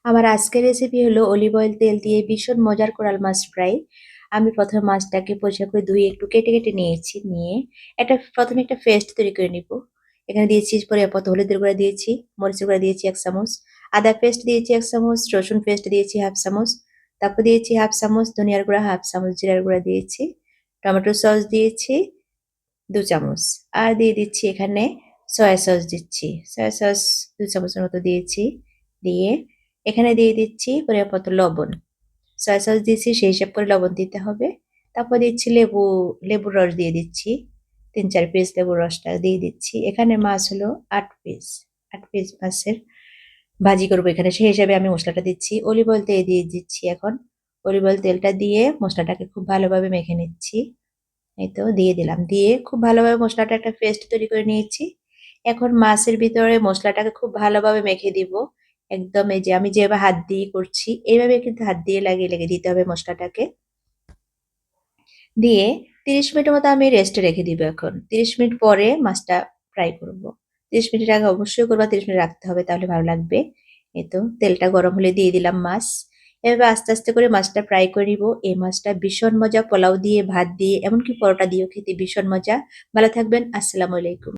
আমার আজকের রেসিপি হলো অলিভ অয়েল তেল দিয়ে ভীষণ মজার কোরাল মাছ ফ্রাই। আমি প্রথমে মাছটাকে পরিষ্কার করে ধুয়ে একটু কেটে কেটে নিয়েছি। নিয়ে প্রথমে একটা পেস্ট তৈরি করে নিব। এখানে দিয়েছি পরিমাণ হলুদের গুঁড়া দিয়েছি, মরিচের গুঁড়া দিয়েছি 1 চামচ, আদা পেস্ট দিয়েছি 1 চামচ, রসুন পেস্ট দিয়েছি 1/2 চামচ, তারপর দিয়েছি 1/2 চামচ ধনিয়ার গুঁড়া, 1/2 চামচ জিরার গুঁড়া দিয়েছি, টমেটো সস দিয়েছি 2 চামচ। আর দিয়ে দিচ্ছি এখানে সয়া সস দিচ্ছি। সয়া সস 2 চামচের মতো দিয়েছি। দিয়ে এখানে দিয়ে দিচ্ছি পরিমাণ মতো লবণ। সয়া সস দিয়েছি সেই হিসাব করে লবণ দিতে হবে। তারপর দিচ্ছি লেবুর রস দিয়ে দিচ্ছি। 3-4 পিস লেবুর রসটা দিয়ে দিচ্ছি। এখানে মাছ হলো 8 পিস। 8 পিস মাছের ভাজি করব এখানে। সেই হিসাবে আমি মসলাটা দিচ্ছি। অলিভ অয়েল দিয়ে দিচ্ছি এখন। অলিভ অয়েল তেলটা দিয়ে মসলাটাকে খুব ভালোভাবে মেখে নিচ্ছি। এই তো দিয়ে দিলাম। দিয়ে খুব ভালোভাবে মসলাটা একটা পেস্ট তৈরি করে নিয়েছি। এখন মাছের ভিতরে মসলাটাকে খুব ভালোভাবে মেখে দিব। একদম এই যে আমি যেভাবে হাত দিয়ে করছি, এইভাবে কিন্তু হাত দিয়ে লাগিয়ে দিতে হবে মসলাটাকে। দিয়ে 30 মিনিটের মতো আমি রেস্টে রেখে দিব এখন। 30 মিনিট পরে মাছটা ফ্রাই করব। 30 মিনিটের আগে অবশ্যই করবা, 30 মিনিট রাখতে হবে তাহলে ভালো লাগবে। এই তো তেলটা গরম হলে দিয়ে দিলাম মাছ। এভাবে আস্তে আস্তে করে মাছটা ফ্রাই করে নিব। এই মাছটা ভীষণ মজা পোলাও দিয়ে, ভাত দিয়ে, এমনকি পরোটা দিয়েও খেতে ভীষণ মজা। ভালো থাকবেন। আসসালামু আলাইকুম।